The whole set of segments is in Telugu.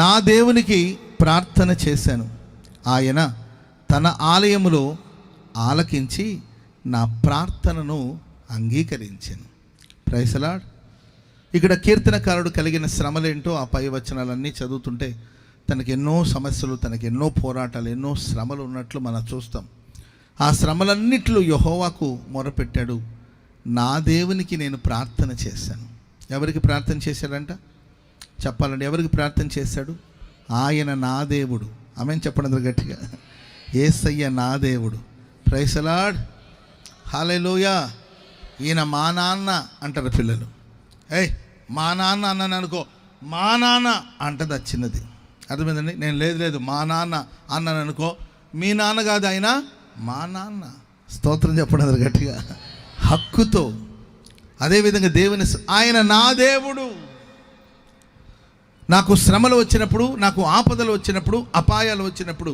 నా దేవునికి ప్రార్థన చేశాను, ఆయన తన ఆలయములో ఆలకించి నా ప్రార్థనను అంగీకరించాను. Praise the lord. ఇక్కడ కీర్తనకారుడు కలిగిన శ్రమలేంటో ఆ పై వచనాలన్నీ చదువుతుంటే తనకి ఎన్నో సమస్యలు, తనకి ఎన్నో పోరాటాలు, ఎన్నో శ్రమలు ఉన్నట్లు మనం చూస్తాం. ఆ శ్రమలన్నిట్లో యెహోవాకు మొరపెట్టాడు. నా దేవునికి నేను ప్రార్థన చేశాను. ఎవరికి ప్రార్థన చేశాడంట చెప్పాలండి? ఎవరికి ప్రార్థన చేశాడు? ఆయన నా దేవుడు. ఆమేన్ చెప్పండి గట్టిగా. యేసయ్య నా దేవుడు. Praise the Lord. హల్లెలూయా. ఈయన మా నాన్న అంటారు పిల్లలు. మా నాన్న అన్నాను అనుకో, మా నాన్న అంటది ఆ చిన్నది. అర్థమైందండి? నేను లేదు మా నాన్న అన్నాను అనుకో, మీ నాన్న కాదు, ఆయన మా నాన్న. స్తోత్రం చెప్పండి గట్టిగా, హక్కుతో. అదేవిధంగా దేవుని, ఆయన నా దేవుడు. నాకు శ్రమలు వచ్చినప్పుడు, నాకు ఆపదలు వచ్చినప్పుడు, అపాయాలు వచ్చినప్పుడు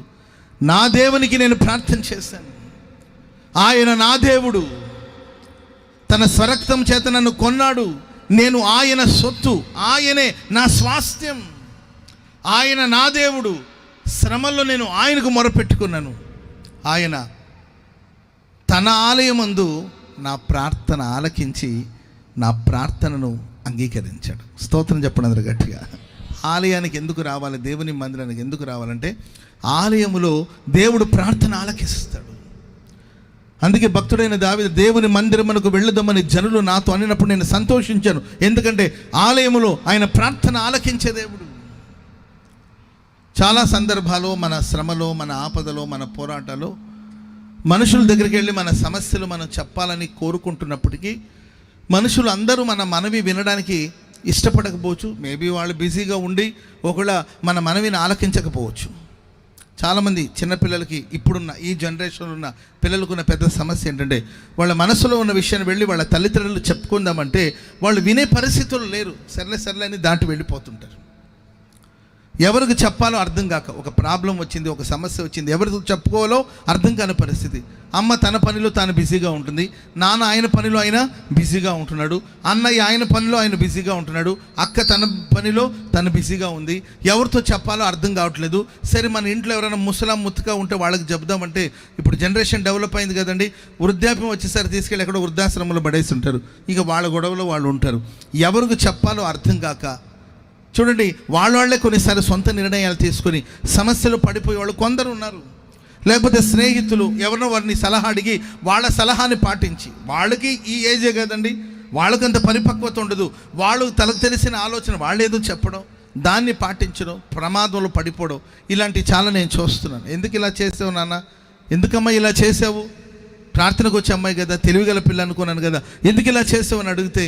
నా దేవునికి నేను ప్రార్థన చేశాను. ఆయన నా దేవుడు. తన స్వరక్తం చేత నన్ను కొన్నాడు. నేను ఆయన సొత్తు, ఆయనే నా స్వాస్థ్యం. ఆయన నా దేవుడు. శ్రమల్లో నేను ఆయనకు మొరపెట్టుకున్నాను. ఆయన తన ఆలయమందు నా ప్రార్థన ఆలకించి నా ప్రార్థనను అంగీకరించాడు. స్తోత్రం చెప్పండి అందరూ గట్టిగా. ఆలయానికి ఎందుకు రావాలి? దేవుని మందిరానికి ఎందుకు రావాలంటే ఆలయములో దేవుడు ప్రార్థన ఆలకిస్తాడు. అందుకే భక్తుడైన దావీదు, దేవుని మందిరమునకు వెళ్ళుదామని జనులు నాతో అనినప్పుడు నేను సంతోషించాను, ఎందుకంటే ఆలయములో ఆయన ప్రార్థన ఆలకించే దేవుడు. చాలా సందర్భాలు మన శ్రమలో, మన ఆపదలో, మన పోరాటాలు మనుషుల దగ్గరికి వెళ్ళి మన సమస్యలు మనం చెప్పాలని కోరుకుంటున్నప్పటికీ మనుషులు అందరూ మన మనవి వినడానికి ఇష్టపడకపోవచ్చు. మేబీ వాళ్ళు బిజీగా ఉండి ఒకవేళ మన మనవిని ఆలకించకపోవచ్చు. చాలామంది చిన్నపిల్లలకి, ఇప్పుడున్న ఈ జనరేషన్లో ఉన్న పిల్లలకున్న పెద్ద సమస్య ఏంటంటే వాళ్ళ మనసులో ఉన్న విషయాన్ని వెళ్ళి వాళ్ళ తల్లిదండ్రులు చెప్పుకుందామంటే వాళ్ళు వినే పరిస్థితులు లేరు. సర్లే అని దాటి వెళ్ళిపోతుంటారు. ఎవరికి చెప్పాలో అర్థం కాక, ఒక ప్రాబ్లం వచ్చింది, ఒక సమస్య వచ్చింది, ఎవరికి చెప్పుకోవాలో అర్థం కాని పరిస్థితి. అమ్మ తన పనిలో తాను బిజీగా ఉంటుంది, నాన్న ఆయన పనిలో ఆయన బిజీగా ఉంటున్నాడు, అన్నయ్య ఆయన పనిలో ఆయన బిజీగా ఉంటున్నాడు, అక్క తన పనిలో తను బిజీగా ఉంది. ఎవరితో చెప్పాలో అర్థం కావట్లేదు. సరే మన ఇంట్లో ఎవరైనా ముసలాం ముత్తగా ఉంటే వాళ్ళకి చెప్దామంటే, ఇప్పుడు జనరేషన్ డెవలప్ అయింది కదండి, వృద్ధాప్యం వచ్చేసరి తీసుకెళ్ళి ఎక్కడో వృద్ధాశ్రమంలో పడేసి ఉంటారు. ఇక వాళ్ళ గొడవలో వాళ్ళు ఉంటారు. ఎవరికి చెప్పాలో అర్థం కాక చూడండి, వాళ్ళే కొన్నిసార్లు సొంత నిర్ణయాలు తీసుకొని సమస్యలు పడిపోయే వాళ్ళు కొందరు ఉన్నారు. లేకపోతే స్నేహితులు ఎవరినో వారిని సలహా అడిగి వాళ్ళ సలహాని పాటించి, వాళ్ళకి ఈ ఏజే కదండి, వాళ్ళకంత పరిపక్వత ఉండదు, వాళ్ళు తలకు తెలిసిన ఆలోచన వాళ్ళేదో చెప్పడం, దాన్ని పాటించడం, ప్రమాదంలో పడిపోవడం, ఇలాంటివి చాలా నేను చూస్తున్నాను. ఎందుకు ఇలా చేసావు నాన్న? ఎందుకమ్మా ఇలా చేసావు? ప్రార్థనకు వచ్చే అమ్మాయి కదా, తెలివిగల పిల్ల అనుకున్నాను కదా, ఎందుకు ఇలా చేసావు అని అడిగితే,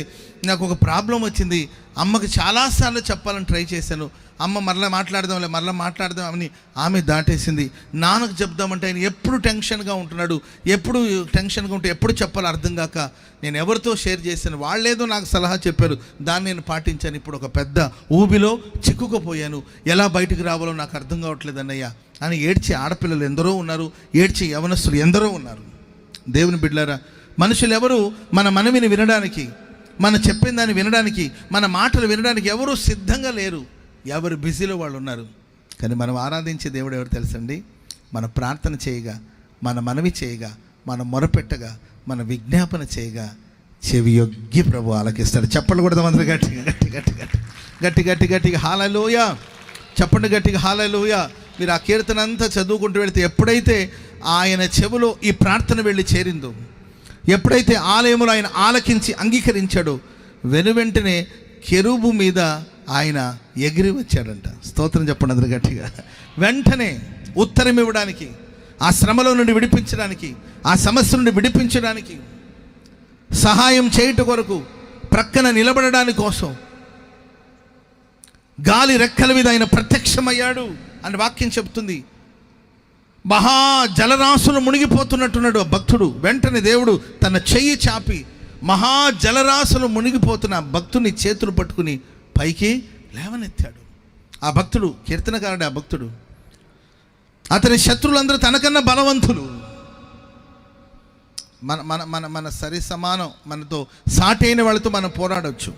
నాకు ఒక ప్రాబ్లం వచ్చింది, అమ్మకి చాలాసార్లు చెప్పాలని ట్రై చేశాను, అమ్మ మరలా మాట్లాడదామని ఆమె దాటేసింది. నాన్నకు చెప్దామంటే ఆయన ఎప్పుడు టెన్షన్గా ఉంటున్నాడు, ఎప్పుడు టెన్షన్గా ఉంటే ఎప్పుడు చెప్పాలో అర్థం కాక నేను ఎవరితో షేర్ చేశాను, వాళ్ళేదో నాకు సలహా చెప్పారు, దాన్ని నేను పాటించాను. ఇప్పుడు ఒక పెద్ద ఊబిలో చిక్కుకుపోయాను, ఎలా బయటకు రావాలో నాకు అర్థం కావట్లేదు అన్నయ్య అని ఏడ్చే ఆడపిల్లలు ఎందరో ఉన్నారు, ఏడ్చే యవనస్తులు ఎందరో ఉన్నారు. దేవుని బిడ్డలారా, మనుషులు ఎవరు మన మనవిని వినడానికి, మన చెప్పిన దాన్ని వినడానికి, మన మాటలు వినడానికి ఎవరు సిద్ధంగా లేరు. ఎవరు బిజీలో వాళ్ళు ఉన్నారు. కానీ మనం ఆరాధించే దేవుడు ఎవరు తెలుసండి? మన ప్రార్థన చేయగా, మన మనవి చేయగా, మన మొరపెట్టగా, మన విజ్ఞాపన చేయగా చెవి యొగ్గి ప్రభు ఆలకిస్తాడు. చెప్పండి కూడా అందరూ గట్టిగా హల్లెలూయా చెప్పండి, గట్టిగా హల్లెలూయా. మీరు ఆ కీర్తన అంతా చదువుకుంటూ వెళితే ఎప్పుడైతే ఆయన చెవులో ఈ ప్రార్థన వెళ్ళి చేరిందో, ఎప్పుడైతే ఆలయంలో ఆయన ఆలకించి అంగీకరించాడో, వెనువెంటనే కెరూబు మీద ఆయన ఎగిరి వచ్చాడంట. స్తోత్రం చెప్పండి అందరూ గట్టిగా. వెంటనే ఉత్తరం ఇవ్వడానికి, ఆ శ్రమలో నుండి విడిపించడానికి, ఆ సమస్య నుండి విడిపించడానికి, సహాయం చేయుట కొరకు ప్రక్కన నిలబడడానికి కోసం గాలి రెక్కల మీద ఆయన ప్రత్యక్షమయ్యాడు అని వాక్యం చెప్తుంది. మహా జలరాశులు మునిగిపోతున్నట్టున్నాడు ఆ భక్తుడు. వెంటనే దేవుడు తన చెయ్యి చాపి మహా జలరాశులు మునిగిపోతున్న భక్తుని చేతులు పట్టుకుని పైకి లేవనెత్తాడు. ఆ భక్తుడు కీర్తనకారుడు. ఆ భక్తుడు, అతని శత్రువులందరూ తనకన్నా బలవంతులు. మన మన మన మన సరి సమానం, మనతో సాటి అయిన వాళ్ళతో మనం పోరాడవచ్చు.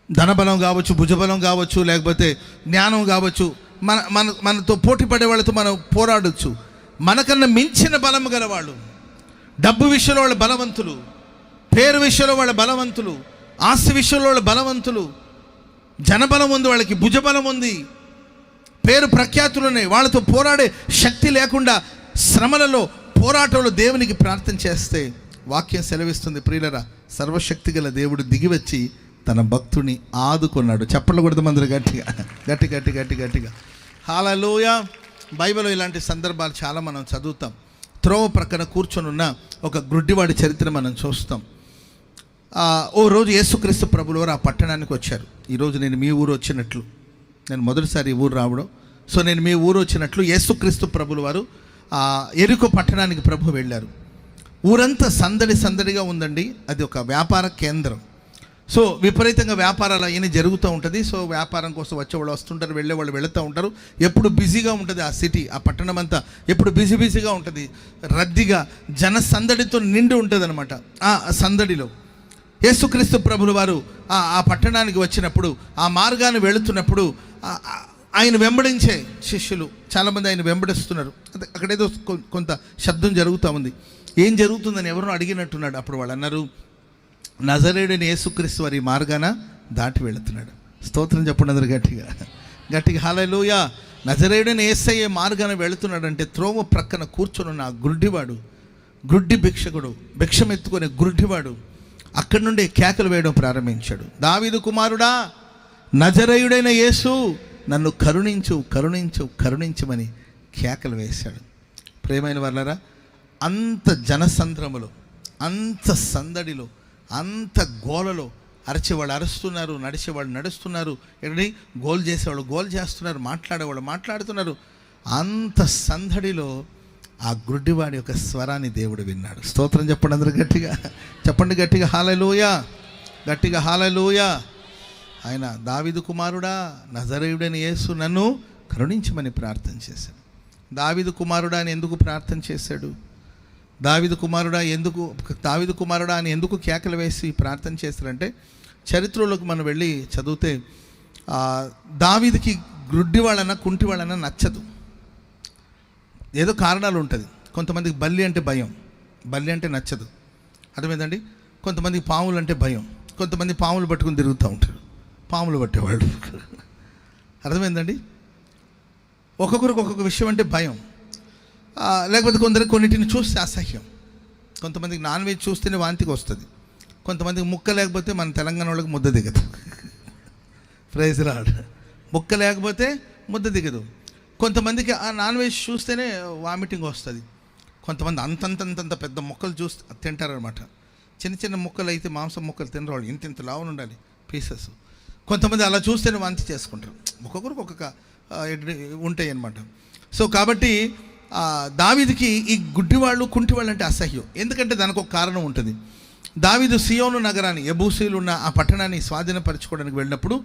ధనబలం కావచ్చు, భుజబలం కావచ్చు, లేకపోతే జ్ఞానం కావచ్చు, మనతో పోటీ పడే వాళ్ళతో మనం పోరాడచ్చు. మనకన్నా మించిన బలం గలవాళ్ళు, డబ్బు విషయంలో వాళ్ళు బలవంతులు, పేరు విషయంలో వాళ్ళ బలవంతులు, ఆస్తి విషయంలో వాళ్ళు బలవంతులు, జనబలం ఉంది, వాళ్ళకి భుజబలం ఉంది, పేరు ప్రఖ్యాతులు ఉన్నాయి. వాళ్ళతో పోరాడే శక్తి లేకుండా శ్రమలలో, పోరాటంలో దేవునికి ప్రార్థన చేస్తే వాక్యం సెలవిస్తుంది, ప్రియులరా, సర్వశక్తి గల దేవుడు దిగివచ్చి తన భక్తుని ఆదుకున్నాడు. చప్పట్లు కొడదాం అందరూ గట్టిగా గట్టి గట్టి గట్టి గట్టిగా. హల్లెలూయా. బైబిల్లో ఇలాంటి సందర్భాలు చాలా మనం చదువుతాం. త్రోవ ప్రక్కన కూర్చొని ఉన్న ఒక గ్రుడ్డివాడి చరిత్ర మనం చూస్తాం. ఓ రోజు యేసుక్రీస్తు ప్రభులు వారు ఆ పట్టణానికి వచ్చారు. ఈరోజు నేను మీ ఊరు వచ్చినట్లు, నేను మొదటిసారి ఊరు రావడం, సో నేను మీ ఊరు వచ్చినట్లు యేసుక్రీస్తు ప్రభులు వారు యెరికో పట్టణానికి ప్రభు వెళ్ళారు. ఊరంతా సందడి సందడిగా ఉందండి. అది ఒక వ్యాపార కేంద్రం. సో విపరీతంగా వ్యాపారాలు అవన్నీ జరుగుతూ ఉంటుంది. సో వ్యాపారం కోసం వచ్చేవాళ్ళు వస్తుంటారు, వెళ్ళేవాళ్ళు వెళుతూ ఉంటారు. ఎప్పుడు బిజీగా ఉంటుంది ఆ సిటీ, ఆ పట్టణం అంతా ఎప్పుడు బిజీగా ఉంటుంది, రద్దీగా జన సందడితో నిండి ఉంటుంది అనమాట. ఆ సందడిలో యేసుక్రీస్తు ప్రభులు వారు ఆ పట్టణానికి వచ్చినప్పుడు, ఆ మార్గాన్ని వెళుతున్నప్పుడు ఆయన వెంబడించే శిష్యులు చాలామంది ఆయన వెంబడిస్తున్నారు. అక్కడేదో కొంత శబ్దం జరుగుతూ ఉంది. ఏం జరుగుతుందని ఎవరినో అడిగినట్టున్నాడు. అప్పుడు వాళ్ళు అన్నారు, నజరేయుడైన యేసుక్రీస్తు వారి మార్గాన దాటి వెళుతున్నాడు. స్తోత్రం చెప్పండి అందరు గట్టిగా గట్టిగా. హల్లెలూయా. నజరేయుడైన యేసయ్య మార్గాన వెళుతున్నాడంటే త్రోవ ప్రక్కన కూర్చొని ఉన్న గుడ్డివాడు, గుడ్డి భిక్షకుడు, భిక్షం ఎత్తుకునే గుడ్డివాడు అక్కడి నుండి కేకలు వేయడం ప్రారంభించాడు. దావీదు కుమారుడా, నజరేయుడైన యేసు, నన్ను కరుణించు కరుణించు కరుణించమని కేకలు వేశాడు. ప్రియమైన వాళ్ళరా, అంత జనసంద్రములో, అంత సందడిలో, అంత గోలలో అరిచేవాళ్ళు అరుస్తున్నారు, నడిచేవాళ్ళు నడుస్తున్నారు, ఎక్కడి గోల్ చేసేవాళ్ళు గోల్ చేస్తున్నారు, మాట్లాడేవాళ్ళు మాట్లాడుతున్నారు. అంత సందడిలో ఆ గుడ్డివాడి యొక్క స్వరాన్ని దేవుడు విన్నాడు. స్తోత్రం చెప్పండి అందరూ గట్టిగా చెప్పండి గట్టిగా. హల్లెలూయా గట్టిగా హల్లెలూయా. ఆయన దావీదు కుమారుడా, నజరేయుడైన యేసు, నన్ను కరుణించమని ప్రార్థన చేశాడు. దావీదు కుమారుడా అని ఎందుకు ప్రార్థన చేశాడు? దావీదు కుమారుడా అని ఎందుకు కేకలు వేసి ప్రార్థన చేస్తారంటే, చరిత్రలోకి మనం వెళ్ళి చదివితే దావీదుకి గుడ్డి వాళ్ళన్నా కుంటి వాళ్ళన్నా నచ్చదు. ఏదో కారణాలు ఉంటుంది. కొంతమందికి బల్లి అంటే భయం, బల్లి అంటే నచ్చదు, అర్థమైందండి. కొంతమందికి పాములు అంటే భయం, కొంతమంది పాములు పట్టుకుని తిరుగుతూ ఉంటారు, పాములు పట్టేవాళ్ళు, అర్థమైందండి. ఒక్కొక్కరికి ఒక్కొక్క విషయం అంటే భయం. లేకపోతే కొందరికి కొన్నిటిని చూస్తే అసహ్యం. కొంతమందికి నాన్ వెజ్ చూస్తేనే వాంతికి వస్తుంది, కొంతమందికి ముక్క లేకపోతే మన తెలంగాణ వాళ్ళకి ముద్ద దిగదు. Praise lord. ముక్క లేకపోతే ముద్ద దిగదు. కొంతమందికి ఆ నాన్ వెజ్ చూస్తేనే వామిటింగ్ వస్తుంది. కొంతమంది అంతంత పెద్ద ముక్కలు చూస్తే తింటారనమాట. చిన్న చిన్న ముక్కలు అయితే, మాంసం ముక్కలు తినరు వాళ్ళు, ఇంత లావున ఉండాలి పీసెస్. కొంతమంది అలా చూస్తేనే వాంతి చేసుకుంటారు. ఒక్కొక్కరికి ఒక్కొక్క ఉంటాయి అన్నమాట. సో కాబట్టి దావీదుకి ఈ గుడ్డివాళ్ళు కుంటివాళ్ళు అంటే అసహ్యం. ఎందుకంటే దానికి ఒక కారణం ఉంటుంది. దావీదు సియోను నగరాన్ని, యెబూసీయులు ఉన్న ఆ పట్టణాన్ని స్వాధీనపరచుకోవడానికి వెళ్ళినప్పుడు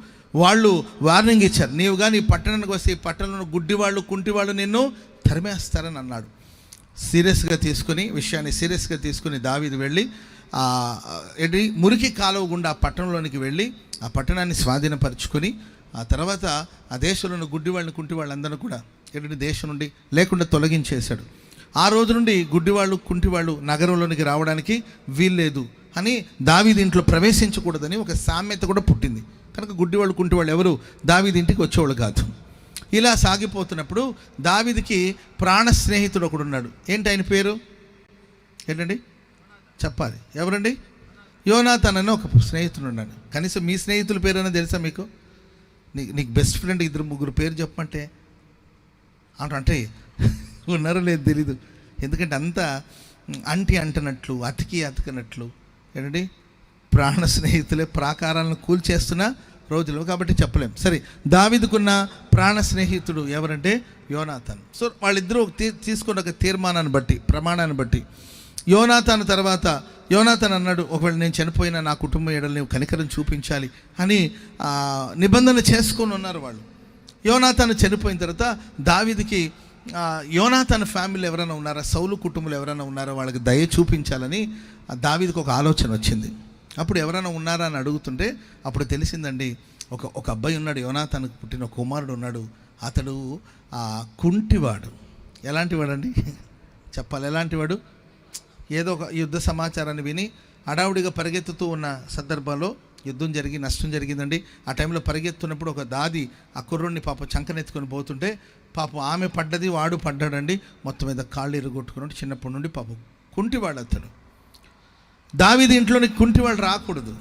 వాళ్ళు వార్నింగ్ ఇచ్చారు, నీవు కానీ ఈ పట్టణానికి వస్తే ఈ పట్టణంలో గుడ్డివాళ్ళు కుంటివాళ్ళు నిన్ను తరిమేస్తారని అన్నాడు. విషయాన్ని సీరియస్గా తీసుకుని దావీదు వెళ్ళి మురికి కాలువ గుండా ఆ పట్టణంలోనికి వెళ్ళి ఆ పట్టణాన్ని స్వాధీనపరచుకొని ఆ తర్వాత ఆ దేశంలో ఉన్న గుడ్డివాళ్ళని కుంటివాళ్ళందరూ కూడా దేశం నుండి లేకుండా తొలగించేశాడు. ఆ రోజు నుండి గుడ్డివాళ్ళు కుంటివాళ్ళు నగరంలోనికి రావడానికి వీల్లేదు అని, దావీదు ఇంట్లో ప్రవేశించకూడదని ఒక సామెత కూడా పుట్టింది. కనుక గుడ్డివాళ్ళు కుంటివాళ్ళు ఎవరు దావీదు ఇంటికి వచ్చేవాళ్ళు కాదు. ఇలా సాగిపోతున్నప్పుడు దావీదుకి ప్రాణ స్నేహితుడు ఒకడు ఉన్నాడు. ఏంటి ఆయన పేరు? ఏంటండి చెప్పాలి, ఎవరండి? యోనాతాన్ అని ఒక స్నేహితుడు ఉన్నాడు. కనీసం మీ స్నేహితుల పేరైనా తెలుసా మీకు? నీకు బెస్ట్ ఫ్రెండ్ 2-3 పేరు చెప్పమంటే అంటే ఉన్నారో లేదు తెలీదు. ఎందుకంటే అంతా అంటనట్లు, అతికినట్లు ఏంటండి, ప్రాణ స్నేహితులే ప్రాకారాలను కూల్చేస్తున్న రోజులు కాబట్టి చెప్పలేం. సరే, దావీదుకున్న ప్రాణ స్నేహితుడు ఎవరంటే యోనాతాన్. సో వాళ్ళిద్దరూ తీసుకున్న ఒక తీర్మానాన్ని బట్టి, ప్రమాణాన్ని బట్టి, యోనాతాన్ అన్నాడు, ఒకవేళ నేను చనిపోయినా నా కుటుంబం ఎడల నీవు కనికరం చూపించాలి అని నిబంధన చేసుకొని ఉన్నారు వాళ్ళు. యోనాతాన్ చనిపోయిన తర్వాత దావీదుకి యోనాతాన్ ఫ్యామిలీ ఎవరైనా ఉన్నారా, సౌలు కుటుంబంలో ఎవరైనా ఉన్నారా, వాళ్ళకి దయ చూపించాలని దావీదుకు ఒక ఆలోచన వచ్చింది. అప్పుడు ఎవరైనా ఉన్నారా అని అడుగుతుంటే అప్పుడు తెలిసిందండి, ఒక అబ్బాయి ఉన్నాడు, యోనాతానుకు పుట్టిన కుమారుడు ఉన్నాడు. అతడు కుంటివాడు. ఎలాంటి వాడండి చెప్పాలి, ఎలాంటి వాడు? ఏదో ఒక యుద్ధ సమాచారాన్ని విని హడావుడిగా పరిగెత్తుతూ ఉన్న సందర్భంలో యుద్ధం జరిగి నష్టం జరిగిందండి. ఆ టైంలో పరిగెత్తున్నప్పుడు ఒక దాది ఆ కుర్రుడిని పాపం చంకనెత్తుకొని పోతుంటే పాపం ఆమె పడ్డది, వాడు పడ్డాడండి. మొత్తం మీద కాళ్ళు ఎరగొట్టుకున్నాడు. చిన్నప్పటి నుండి పాపం కుంటివాడు అతడు. దావీదు ఇంట్లోని కుంటివాడు రాకూడదు,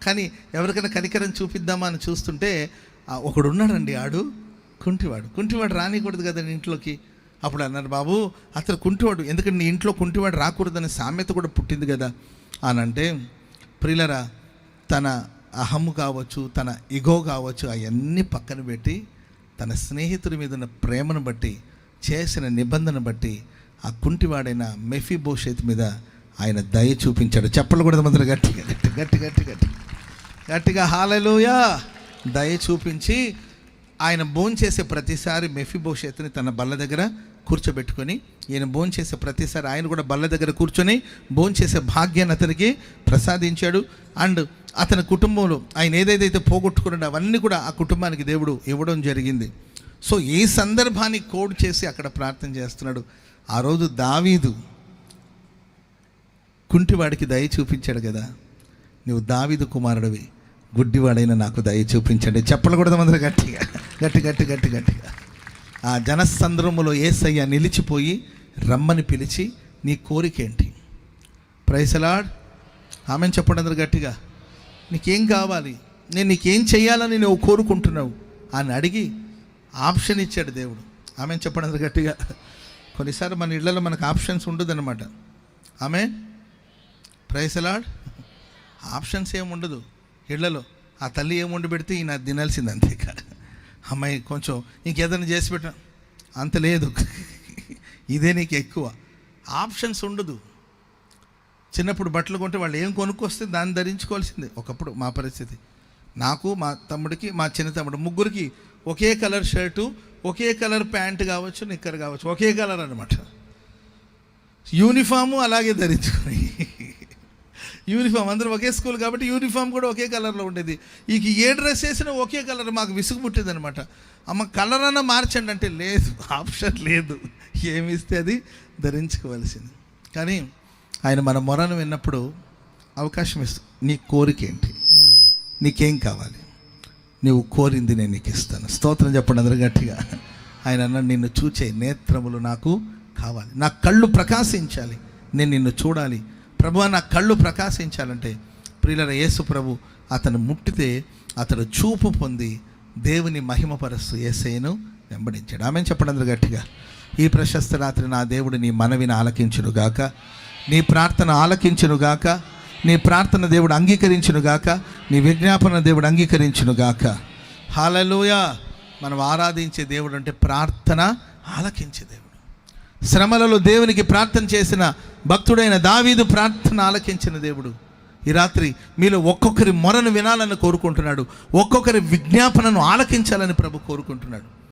కానీ ఎవరికైనా కనికరం చూపిద్దామా అని చూస్తుంటే ఒకడు ఉన్నాడండి, ఆడు కుంటివాడు రానికూడదు కదండి ఇంట్లోకి. అప్పుడు అన్నారు, బాబు అతను కుంటివాడు, ఎందుకంటే నీ ఇంట్లో కుంటివాడు రాకూడదని సామెత కూడా పుట్టింది కదా అని అంటే, ప్రియులరా, తన అహము కావచ్చు, తన ఇగో కావచ్చు, అవన్నీ పక్కన పెట్టి తన స్నేహితుడి మీద ఉన్న ప్రేమను బట్టి, చేసిన నిబంధన బట్టి ఆ కుంటివాడైన మెఫీబోషెత్ మీద ఆయన దయ చూపించాడు. చెప్పలు కూడా మంది గట్టిగా హల్లెలూయా. దయ చూపించి ఆయన భోంచేసే ప్రతిసారి మెఫీబోషెత్ని తన బల్ల దగ్గర కూర్చోబెట్టుకొని, ఈయన భోంచేసే ప్రతిసారి ఆయన కూడా బల్ల దగ్గర కూర్చొని భోంచేసే భాగ్యాన్ని అతనికి ప్రసాదించాడు. అండ్ అతని కుటుంబంలో ఆయన ఏదైతే పోగొట్టుకున్నాడో అవన్నీ కూడా ఆ కుటుంబానికి దేవుడు ఇవ్వడం జరిగింది. సో ఈ సందర్భాన్ని కోడ్ చేసి అక్కడ ప్రార్థన చేస్తున్నాడు. ఆ రోజు దావీదు కుంటివాడికి దయ చూపించాడు కదా, నువ్వు దావీదు కుమారుడివి, గుడ్డివాడైన నాకు దయ చూపించండి. చెప్పలు కూడా అందరూ గట్టిగా ఆ జనసంద్రములో యేసయ్య నిలిచిపోయి రమ్మని పిలిచి, నీ కోరికేంటి? Praise the lord. ఆమెను చెప్పండి అందరూ గట్టిగా. నీకేం కావాలి, నేను నీకేం చెయ్యాలని నువ్వు కోరుకుంటున్నావు అని అడిగి ఆప్షన్ ఇచ్చాడు దేవుడు. ఆమెను చెప్పండి అందరూ గట్టిగా. కొన్నిసార్లు మన ఇళ్లలో మనకు ఆప్షన్స్ ఉండదన్నమాట. ఆమె ప్రైజ్ ది లార్డ్. ఆప్షన్స్ ఏముండదు ఇళ్లలో. ఆ తల్లి ఏముండి పెడితే ఈయన తినాల్సింది అంతే. అమ్మాయి కొంచెం ఇంకేదైనా చేసి పెట్ట అంత లేదు, ఇదే నీకు ఎక్కువ. ఆప్షన్స్ ఉండదు. చిన్నప్పుడు బట్టలు కొంటే వాళ్ళు ఏం కొనుక్కొస్తే దాన్ని ధరించుకోవాల్సిందే. ఒకప్పుడు మా పరిస్థితి, నాకు, మా తమ్ముడికి, మా చిన్న తమ్ముడు ముగ్గురికి ఒకే కలర్ షర్టు, ఒకే కలర్ ప్యాంటు కావచ్చు, నిక్కర్ కావచ్చు, ఒకే కలర్ అనమాట. యూనిఫాము అలాగే ధరించుకొని, యూనిఫామ్ అందరూ ఒకే స్కూల్ కాబట్టి యూనిఫామ్ కూడా ఒకే కలర్లో ఉండేది. ఇక ఏ డ్రెస్ వేసినా ఒకే కలర్. మాకు విసుగు పుట్టేది అనమాట. అమ్మ కలర్ అన్నా మార్చండి అంటే, లేదు, ఆప్షన్ లేదు, ఏమి ఇస్తే అది ధరించుకోవాల్సింది. కానీ ఆయన మన మొరను విన్నప్పుడు అవకాశం ఇస్తాడు. నీ కోరికేంటి, నీకేం కావాలి, నీవు కోరింది నేను నీకు ఇస్తాను. స్తోత్రం చెప్పండి అందరూ గట్టిగా. ఆయన అన్నాడు, నిన్ను చూచే నేత్రములు నాకు కావాలి, నా కళ్ళు ప్రకాశించాలి, నేను నిన్ను చూడాలి. ప్రభువా నా కళ్ళు ప్రకాశించాలంటే, ప్రియులైన యేసు ప్రభు అతను ముట్టితే అతడు చూపు పొంది దేవుని మహిమపరుస్తూ యేసయ్యను వెంబడించాడు. ఆమెను చెప్పండి అందరూ గట్టిగా. ఈ ప్రశస్త రాత్రి నా దేవుడు నీ మనవిని ఆలకించునుగాక, నీ ప్రార్థన ఆలకించునుగాక, నీ ప్రార్థన దేవుడు అంగీకరించునుగాక, నీ విజ్ఞాపన దేవుడు అంగీకరించునుగాక. హల్లెలూయా. మనం ఆరాధించే దేవుడు అంటే ప్రార్థన ఆలకించే దేవుడు. శ్రమలలో దేవునికి ప్రార్థన చేసిన భక్తుడైన దావీదు ప్రార్థన ఆలకించిన దేవుడు ఈ రాత్రి మీలో ఒక్కొక్కరి మొరను వినాలని కోరుకుంటున్నాడు. ఒక్కొక్కరి విజ్ఞాపనను ఆలకించాలని ప్రభు కోరుకుంటున్నాడు.